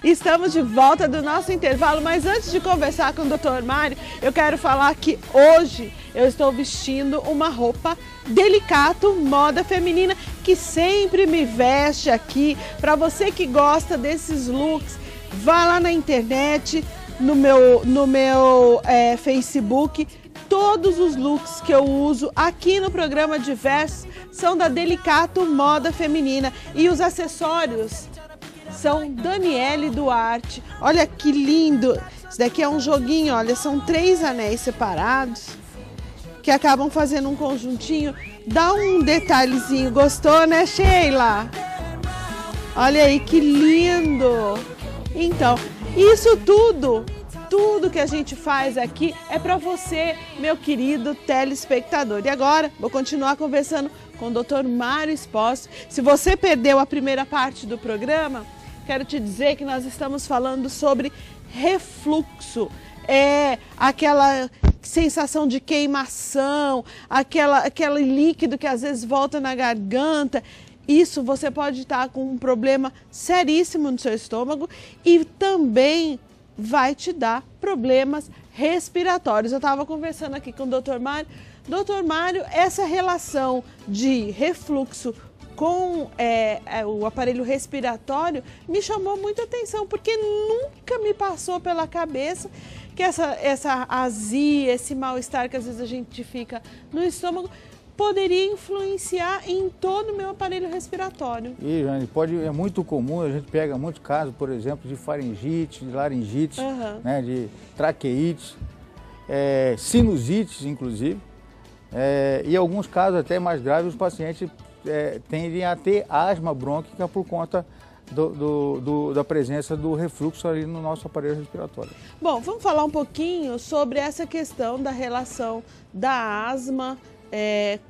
Estamos de volta do nosso intervalo, mas antes de conversar com o Dr. Mário, eu quero falar que hoje eu estou vestindo uma roupa Delicato Moda Feminina, que sempre me veste aqui. Para você que gosta desses looks, vá lá na internet, no meu Facebook. Todos os looks que eu uso aqui no programa Diversos são da Delicato Moda Feminina. E os acessórios são Daniele Duarte. Olha que lindo! Isso daqui é um joguinho, olha, são 3 anéis separados que acabam fazendo um conjuntinho. Dá um detalhezinho. Gostou, né, Sheila? Olha aí que lindo! Então, isso tudo que a gente faz aqui é para você, meu querido telespectador. E agora, vou continuar conversando com o Dr. Mário Espósito. Se você perdeu a primeira parte do programa, quero te dizer que nós estamos falando sobre refluxo. É aquela sensação de queimação, aquele líquido que às vezes volta na garganta. Isso você pode estar com um problema seríssimo no seu estômago e também vai te dar problemas respiratórios. Eu estava conversando aqui com o Dr. Mário. Dr. Mário, essa relação de refluxo com o aparelho respiratório me chamou muita atenção, porque nunca me passou pela cabeça que essa azia, esse mal-estar que às vezes a gente fica no estômago, poderia influenciar em todo o meu aparelho respiratório. E, Jane, é muito comum, a gente pega muitos casos, por exemplo, de faringite, de laringite, né, de traqueite, sinusite, inclusive, e alguns casos até mais graves, os pacientes tendem a ter asma brônquica por conta da presença do refluxo ali no nosso aparelho respiratório. Bom, vamos falar um pouquinho sobre essa questão da relação da asma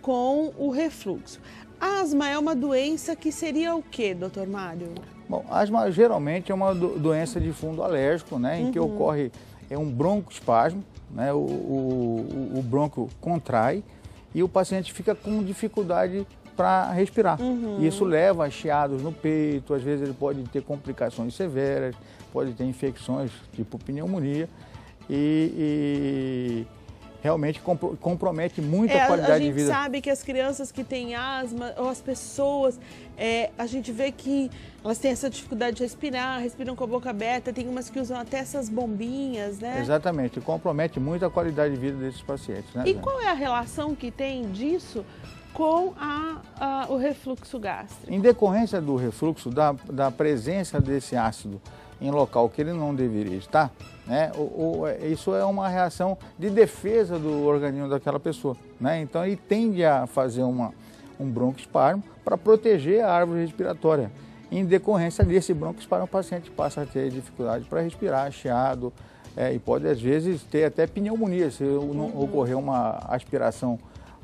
com o refluxo. A asma é uma doença que seria o quê, doutor Mário? Bom, a asma geralmente é uma doença de fundo alérgico, né, em que ocorre um broncoespasmo, né, o bronco contrai e o paciente fica com dificuldade para respirar. Isso leva a chiados no peito, às vezes ele pode ter complicações severas, pode ter infecções tipo pneumonia e realmente compromete muito a qualidade de vida. A gente sabe que as crianças que têm asma, ou as pessoas, a gente vê que elas têm essa dificuldade de respirar, respiram com a boca aberta, tem umas que usam até essas bombinhas, né? Exatamente, compromete muito a qualidade de vida desses pacientes, né? E qual é a relação que tem disso com o refluxo gástrico? Em decorrência do refluxo, da presença desse ácido em local que ele não deveria estar, né, isso é uma reação de defesa do organismo daquela pessoa, né? Então ele tende a fazer um broncoespasmo para proteger a árvore respiratória. Em decorrência desse broncoespasmo, o paciente passa a ter dificuldade para respirar, chiado, e pode às vezes ter até pneumonia. Se não ocorrer uma aspiração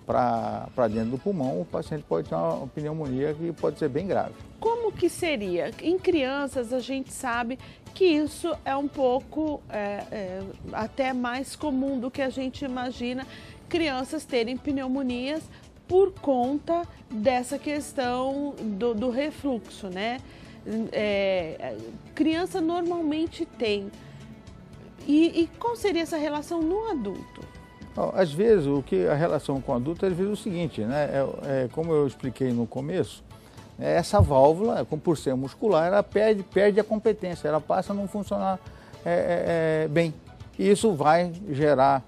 para dentro do pulmão, o paciente pode ter uma pneumonia que pode ser bem grave. Como que seria? Em crianças a gente sabe que isso é um pouco até mais comum do que a gente imagina, crianças terem pneumonias por conta dessa questão do refluxo, né? Criança normalmente tem. E qual seria essa relação no adulto? Às vezes, a relação com o adulto é às vezes o seguinte, né? Como eu expliquei no começo, essa válvula, por ser muscular, ela perde a competência, ela passa a não funcionar bem. E isso vai gerar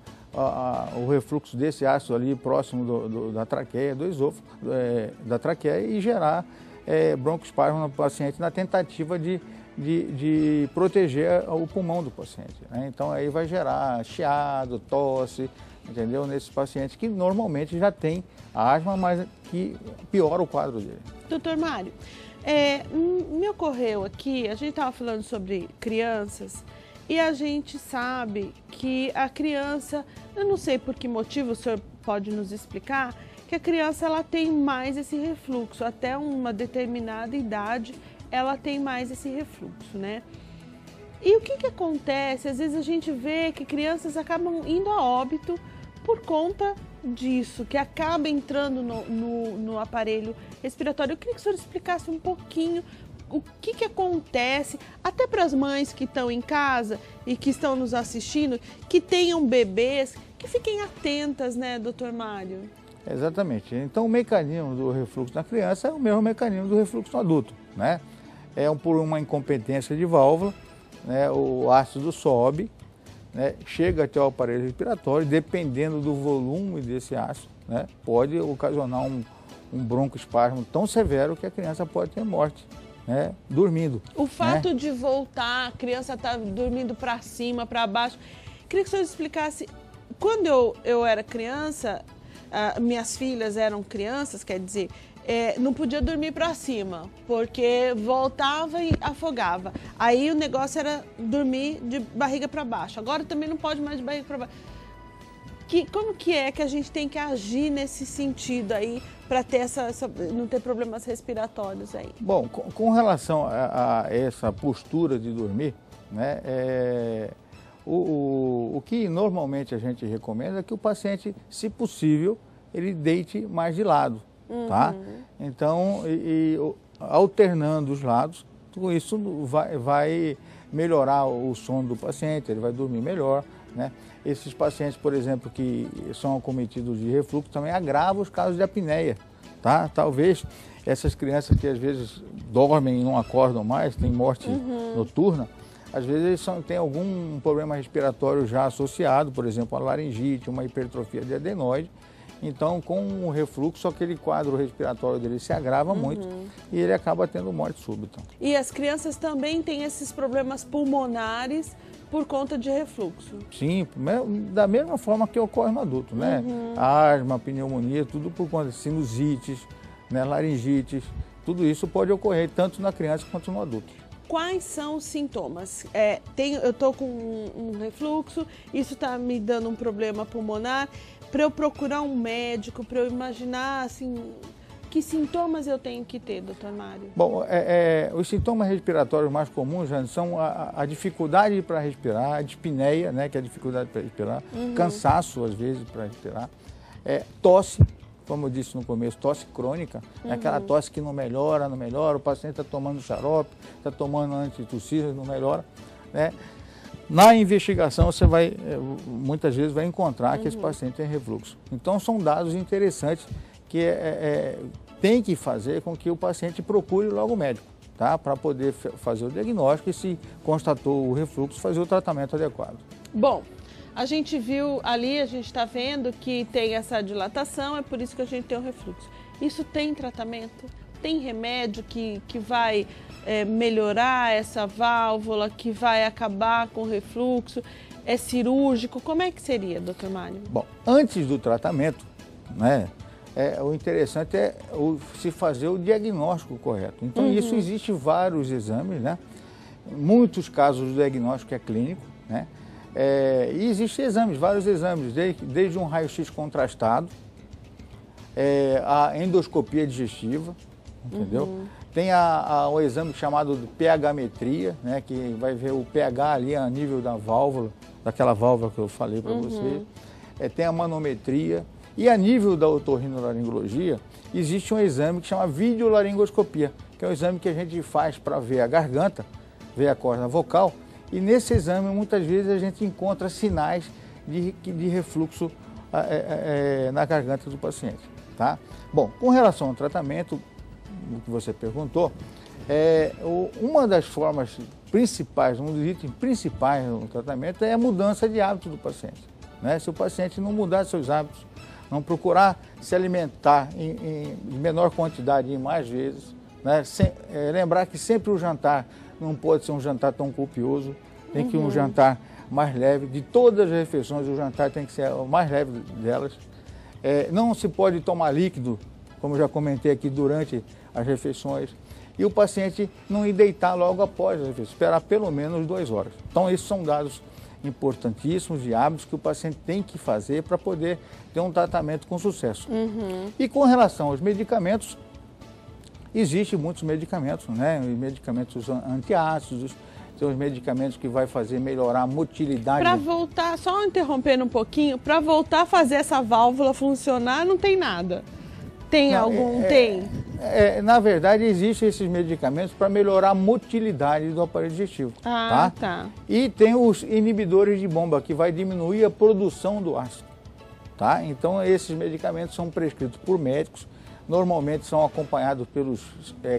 o refluxo desse ácido ali próximo da traqueia, do esôfago, da traqueia, e gerar broncoespasmo no paciente na tentativa de proteger o pulmão do paciente, né? Então aí vai gerar chiado, tosse, entendeu? Nesses pacientes que normalmente já têm asma, mas que piora o quadro dele. Doutor Mário, me ocorreu aqui, a gente estava falando sobre crianças e a gente sabe que a criança, eu não sei por que motivo, o senhor pode nos explicar, que a criança ela tem mais esse refluxo, até uma determinada idade ela tem mais esse refluxo, né? E o que acontece? Às vezes a gente vê que crianças acabam indo a óbito por conta disso, que acaba entrando no aparelho respiratório. Eu queria que o senhor explicasse um pouquinho o que acontece, até para as mães que estão em casa e que estão nos assistindo, que tenham bebês, que fiquem atentas, né, doutor Mário? Exatamente. Então, o mecanismo do refluxo na criança é o mesmo mecanismo do refluxo no adulto, né? Por uma incompetência de válvula, né, o ácido sobe, né, chega até o aparelho respiratório, dependendo do volume desse ácido, né, pode ocasionar um broncoespasmo tão severo que a criança pode ter morte, né, dormindo. O fato de voltar, a criança está dormindo para cima, para baixo. Queria que o senhor explicasse, quando eu era criança, minhas filhas eram crianças, quer dizer, não podia dormir para cima, porque voltava e afogava. Aí o negócio era dormir de barriga para baixo. Agora também não pode mais de barriga para baixo. Como que é que a gente tem que agir nesse sentido aí para ter não ter problemas respiratórios aí? Bom, com relação a essa postura de dormir, né, o que normalmente a gente recomenda é que o paciente, se possível, ele deite mais de lado, tá? Então, alternando os lados, tudo isso vai melhorar o sono do paciente, ele vai dormir melhor, né? Esses pacientes, por exemplo, que são acometidos de refluxo, também agravam os casos de apneia, tá? Talvez essas crianças que às vezes dormem e não acordam mais, têm morte noturna, às vezes eles têm algum problema respiratório já associado, por exemplo, a laringite, uma hipertrofia de adenoide. Então, com o refluxo, aquele quadro respiratório dele se agrava muito e ele acaba tendo morte súbita. E as crianças também têm esses problemas pulmonares por conta de refluxo? Sim, da mesma forma que ocorre no adulto, né? Asma, pneumonia, tudo por conta de sinusites, né? Laringites, tudo isso pode ocorrer tanto na criança quanto no adulto. Quais são os sintomas? Eu estou com um refluxo, isso está me dando um problema pulmonar. Para eu procurar um médico, para eu imaginar, assim, que sintomas eu tenho que ter, doutor Mário? Bom, os sintomas respiratórios mais comuns são a dificuldade para respirar, a dispneia, né, que é a dificuldade para respirar, cansaço, às vezes, para respirar, tosse, como eu disse no começo, tosse crônica, aquela tosse que não melhora, o paciente está tomando xarope, está tomando antitussíveis, não melhora, né? Na investigação, você muitas vezes vai encontrar que esse paciente tem refluxo. Então, são dados interessantes que tem que fazer com que o paciente procure logo o médico, tá? Para poder fazer o diagnóstico e, se constatou o refluxo, fazer o tratamento adequado. Bom, a gente viu ali, a gente está vendo que tem essa dilatação, é por isso que a gente tem o refluxo. Isso tem tratamento? Tem remédio que vai melhorar essa válvula, que vai acabar com o refluxo? É cirúrgico? Como é que seria, doutor Mário? Bom, antes do tratamento, né, o interessante é se fazer o diagnóstico correto. Então, isso existe vários exames, né? Em muitos casos o diagnóstico é clínico, né? E existem vários exames, desde um raio-x contrastado, a endoscopia digestiva, entendeu? Tem o exame chamado de pH-metria, né, que vai ver o pH ali a nível da válvula, daquela válvula que eu falei para você. Tem a manometria. E a nível da otorrinolaringologia, existe um exame que chama videolaringoscopia, que é um exame que a gente faz para ver a garganta, ver a corda vocal. E nesse exame, muitas vezes, a gente encontra sinais de refluxo na garganta do paciente, tá? Bom, com relação ao tratamento, o que você perguntou, uma das formas principais, um dos itens principais no tratamento é a mudança de hábito do paciente, né? Se o paciente não mudar seus hábitos, não procurar se alimentar em menor quantidade e mais vezes, né? Lembrar que sempre o jantar não pode ser um jantar tão copioso, tem que ir um jantar mais leve. De todas as refeições, o jantar tem que ser o mais leve delas. Não se pode tomar líquido, como já comentei aqui, durante as refeições. E o paciente não ir deitar logo após as refeições, esperar pelo menos 2 horas. Então, esses são dados importantíssimos de hábitos que o paciente tem que fazer para poder ter um tratamento com sucesso. E com relação aos medicamentos, existem muitos medicamentos, né? Medicamentos antiácidos, tem os medicamentos que vai fazer melhorar a motilidade. Para voltar, só interrompendo um pouquinho, para voltar a fazer essa válvula funcionar, não tem nada. Tem algum? Tem? Na verdade, existem esses medicamentos para melhorar a motilidade do aparelho digestivo. Tá. E tem os inibidores de bomba, que vai diminuir a produção do ácido. Tá? Então, esses medicamentos são prescritos por médicos, normalmente são acompanhados pelos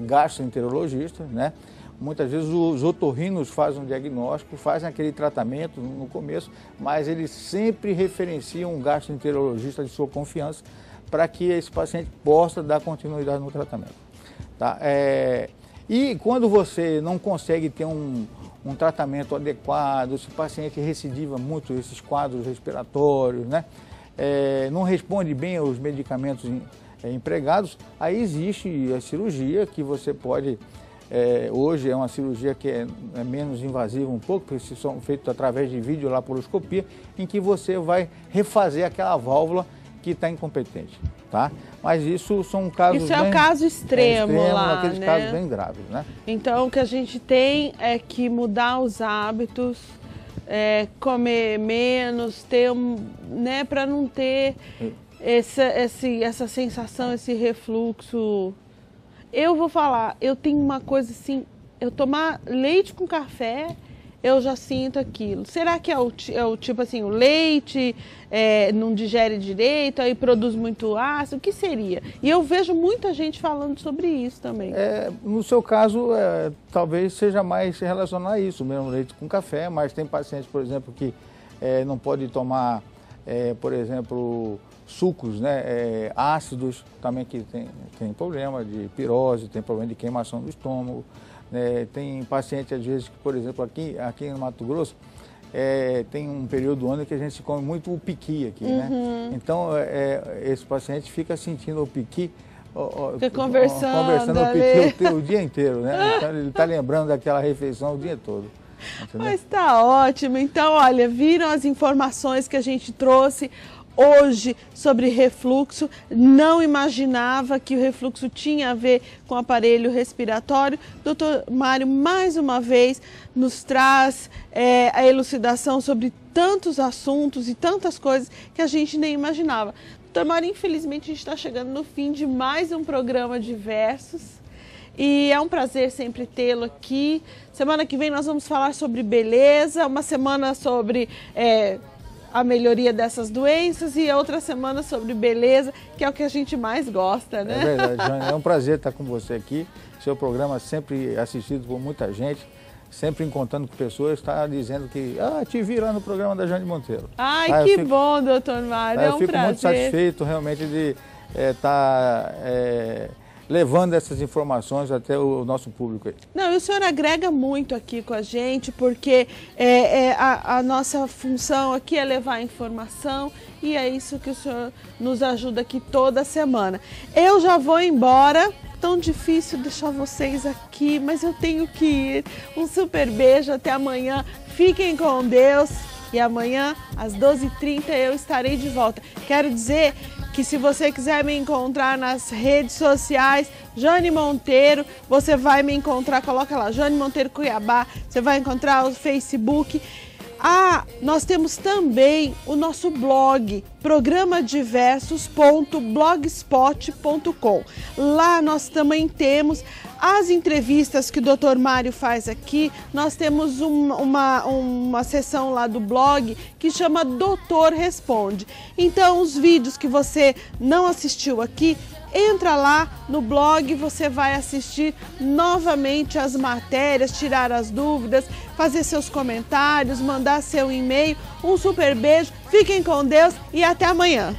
gastroenterologistas, né? Muitas vezes os otorrinos fazem um diagnóstico, fazem aquele tratamento no começo, mas eles sempre referenciam um gastroenterologista de sua confiança para que esse paciente possa dar continuidade no tratamento. Tá? E quando você não consegue ter um tratamento adequado, se o paciente recidiva muito esses quadros respiratórios, né? Não responde bem aos medicamentos empregados, aí existe a cirurgia que você pode... hoje é uma cirurgia que é menos invasiva um pouco, porque são feitos através de videolaparoscopia, em que você vai refazer aquela válvula que está incompetente, tá? Mas isso são casos Isso é o caso extremo lá, aqueles né? casos bem graves, né? Então, o que a gente tem é que mudar os hábitos, comer menos, né, para não ter essa sensação, esse refluxo. Eu vou falar, eu tenho uma coisa assim, eu tomar leite com café, eu já sinto aquilo. Será que é o tipo assim, o leite não digere direito, aí produz muito ácido? O que seria? E eu vejo muita gente falando sobre isso também. No seu caso, talvez seja mais relacionado a isso mesmo, leite com café, mas tem pacientes, por exemplo, que não pode tomar, por exemplo... sucos, né, ácidos também, que tem problema de pirose, tem problema de queimação do estômago, né, tem paciente às vezes que, por exemplo, aqui no Mato Grosso, tem um período do ano que a gente come muito o piqui aqui, né? Então, esse paciente fica sentindo o piqui, fica conversando o piqui o dia inteiro, né? Então, ele está lembrando daquela refeição o dia todo. Entendeu? Mas tá ótimo. Então, olha, viram as informações que a gente trouxe hoje sobre refluxo. Não imaginava que o refluxo tinha a ver com o aparelho respiratório. Doutor Mário, mais uma vez, nos traz a elucidação sobre tantos assuntos e tantas coisas que a gente nem imaginava. Doutor Mário, infelizmente a gente está chegando no fim de mais um programa Diversos. E é um prazer sempre tê-lo aqui. Semana que vem nós vamos falar sobre beleza, uma semana sobre... a melhoria dessas doenças e outra semana sobre beleza, que é o que a gente mais gosta, né? É verdade, Jane, é um prazer estar com você aqui. Seu programa sempre assistido por muita gente, sempre encontrando com pessoas, está dizendo que te vi lá no programa da Jane Monteiro. Ai, que bom, doutor Mário, é um prazer. Eu fico muito satisfeito realmente de estar levando essas informações até o nosso público aí. Não, e o senhor agrega muito aqui com a gente, porque a nossa função aqui é levar informação e é isso que o senhor nos ajuda aqui toda semana. Eu já vou embora, tão difícil deixar vocês aqui, mas eu tenho que ir. Um super beijo, até amanhã, fiquem com Deus e amanhã às 12h30 eu estarei de volta. Quero dizer que se você quiser me encontrar nas redes sociais, Jane Monteiro, você vai me encontrar, coloca lá, Jane Monteiro Cuiabá, você vai encontrar o Facebook. Nós temos também o nosso blog, programadiversos.blogspot.com. Lá nós também temos as entrevistas que o Dr. Mário faz aqui. Nós temos uma seção lá do blog que chama Doutor Responde. Então, os vídeos que você não assistiu aqui, entra lá no blog, você vai assistir novamente as matérias, tirar as dúvidas, fazer seus comentários, mandar seu e-mail. Um super beijo, fiquem com Deus e até amanhã.